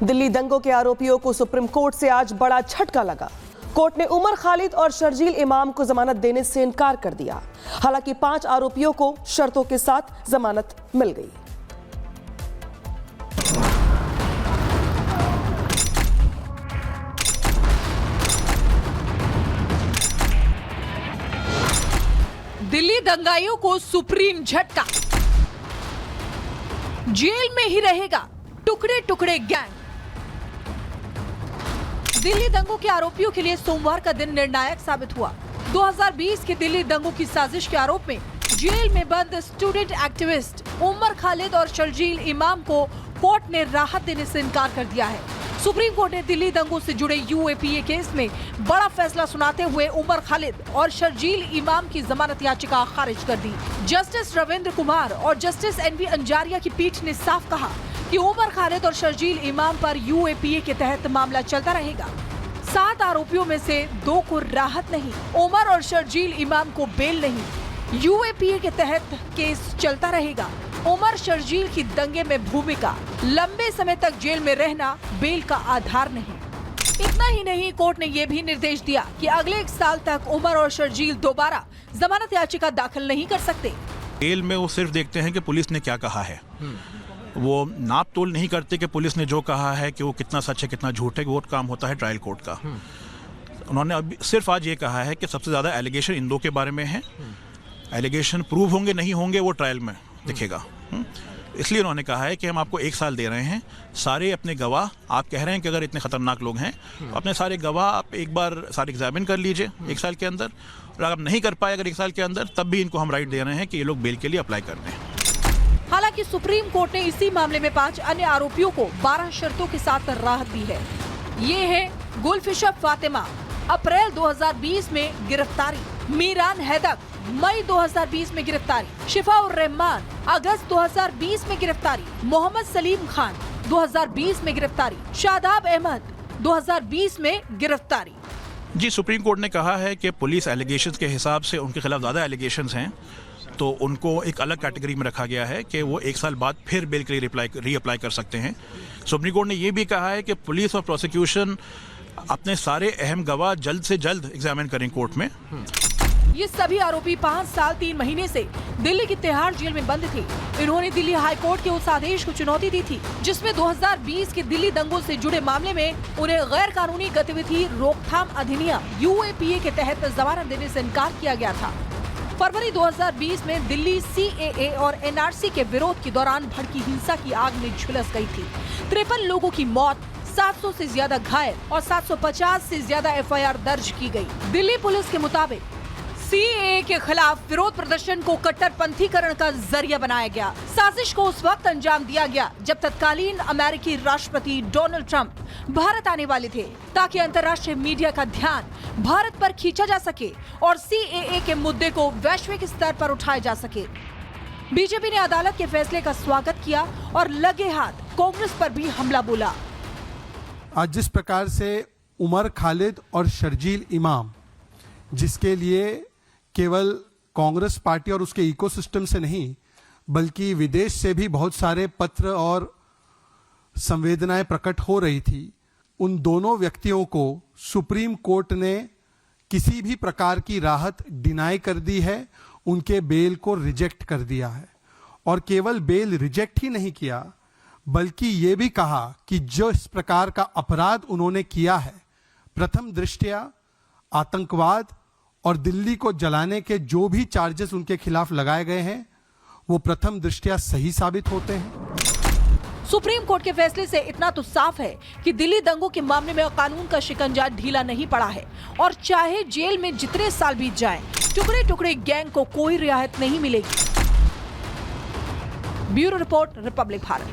दिल्ली दंगों के आरोपियों को सुप्रीम कोर्ट से आज बड़ा झटका लगा। कोर्ट ने उमर खालिद और शर्जील इमाम को जमानत देने से इनकार कर दिया। हालांकि 5 आरोपियों को शर्तों के साथ जमानत मिल गई। दिल्ली दंगाइयों को सुप्रीम झटका, जेल में ही रहेगा टुकड़े टुकड़े गैंग। दिल्ली दंगों के आरोपियों के लिए सोमवार का दिन निर्णायक साबित हुआ। 2020 के दिल्ली दंगों की साजिश के आरोप में जेल में बंद स्टूडेंट एक्टिविस्ट उमर खालिद और शर्जील इमाम को कोर्ट ने राहत देने से इनकार कर दिया है। सुप्रीम कोर्ट ने दिल्ली दंगों से जुड़े यूएपीए केस में बड़ा फैसला सुनाते हुए उमर खालिद और शर्जील इमाम की जमानत याचिका खारिज कर दी। जस्टिस रविंद्र कुमार और जस्टिस एनवी अंजारिया की पीठ ने साफ कहा कि उमर खालिद और शर्जील इमाम पर यूएपीए के तहत मामला चलता रहेगा। 7 आरोपियों में से 2 को राहत नहीं, उमर और शर्जील इमाम को बेल नहीं। यूएपीए के तहत केस चलता रहेगा। उमर शर्जील की दंगे में भूमिका, लंबे समय तक जेल में रहना बेल का आधार नहीं। इतना ही नहीं, कोर्ट ने ये भी निर्देश दिया कि अगले 1 साल तक उमर और शर्जील दोबारा जमानत याचिका दाखिल नहीं कर सकते। जेल में वो सिर्फ देखते हैं कि पुलिस ने क्या कहा है। वो नाप तोल नहीं करते कि पुलिस ने जो कहा है कि वो कितना सच है कितना झूठ है। वो काम होता है ट्रायल कोर्ट का। उन्होंने अभी सिर्फ आज ये कहा है कि सबसे ज़्यादा एलिगेशन इन 2 के बारे में है। एलिगेशन प्रूव होंगे नहीं होंगे वो ट्रायल में दिखेगा। इसलिए उन्होंने कहा है कि हम आपको 1 साल दे रहे हैं। सारे अपने गवाह, आप कह रहे हैं कि अगर इतने खतरनाक लोग हैं तो अपने सारे गवाह आप एक बार सारे एग्जामिन कर लीजिए 1 साल के अंदर। और अगर नहीं कर पाए अगर 1 साल के अंदर, तब भी इनको हम राइट दे रहे हैं कि ये लोग बेल के लिए अप्लाई कर दें। हालांकि सुप्रीम कोर्ट ने इसी मामले में 5 अन्य आरोपियों को 12 शर्तों के साथ राहत दी है। ये है गुलफिशर फातिमा, अप्रैल 2020 में गिरफ्तारी। मीरान हैदक, मई 2020 में गिरफ्तारी। शिफाउर रहमान, अगस्त 2020 में गिरफ्तारी। मोहम्मद सलीम खान, 2020 में गिरफ्तारी। शादाब अहमद, 2020 में गिरफ्तारी। जी, सुप्रीम कोर्ट ने कहा है कि पुलिस एलिगेशंस के हिसाब से उनके खिलाफ ज़्यादा एलिगेशंस हैं, तो उनको एक अलग कैटेगरी में रखा गया है कि वो 1 साल बाद फिर बेल के लिए रीअप्लाई कर सकते हैं। सुप्रीम कोर्ट ने ये भी कहा है कि पुलिस और प्रोसिक्यूशन अपने सारे अहम गवाह जल्द से जल्द एग्जामिन करें कोर्ट में। ये सभी आरोपी 5 साल 3 महीने से दिल्ली की तिहाड़ जेल में बंद थे। इन्होंने दिल्ली हाई कोर्ट के उस आदेश को चुनौती दी थी जिसमें 2020 के दिल्ली दंगों से जुड़े मामले में उन्हें गैर कानूनी गतिविधि रोकथाम अधिनियम यूएपीए के तहत जमानत देने से इनकार किया गया था। फरवरी 2020 में दिल्ली सीएए और एनआरसी के विरोध के दौरान भड़की हिंसा की आग में झुलस गई थी। 53 लोगों की मौत, 700 से ज्यादा घायल और 750 से ज्यादा एफआईआर दर्ज की गई। दिल्ली पुलिस के मुताबिक सीएए के खिलाफ विरोध प्रदर्शन को कट्टरपंथीकरण का जरिया बनाया गया। साजिश को उस वक्त अंजाम दिया गया जब तत्कालीन अमेरिकी राष्ट्रपति डोनाल्ड ट्रंप भारत आने वाले थे, ताकि अंतर्राष्ट्रीय मीडिया का ध्यान भारत पर खींचा जा सके और सीएए के मुद्दे को वैश्विक स्तर पर उठाया जा सके। बीजेपी ने अदालत के फैसले का स्वागत किया और लगे हाथ कांग्रेस पर भी हमला बोला। आज जिस प्रकार से उमर खालिद और शर्जील इमाम, जिसके लिए केवल कांग्रेस पार्टी और उसके इकोसिस्टम से नहीं बल्कि विदेश से भी बहुत सारे पत्र और संवेदनाएं प्रकट हो रही थी, उन दोनों व्यक्तियों को सुप्रीम कोर्ट ने किसी भी प्रकार की राहत डिनाई कर दी है। उनके बेल को रिजेक्ट कर दिया है और केवल बेल रिजेक्ट ही नहीं किया बल्कि ये भी कहा कि जो इस प्रकार का अपराध उन्होंने किया है, प्रथम दृष्टया आतंकवाद और दिल्ली को जलाने के जो भी चार्जेस उनके खिलाफ लगाए गए हैं वो प्रथम दृष्टया सही साबित होते हैं। सुप्रीम कोर्ट के फैसले से इतना तो साफ है कि दिल्ली दंगों के मामले में कानून का शिकंजा ढीला नहीं पड़ा है और चाहे जेल में जितने साल बीत जाएं, टुकड़े टुकड़े गैंग को कोई रियायत नहीं मिलेगी। Bureau report, Republic Bharat.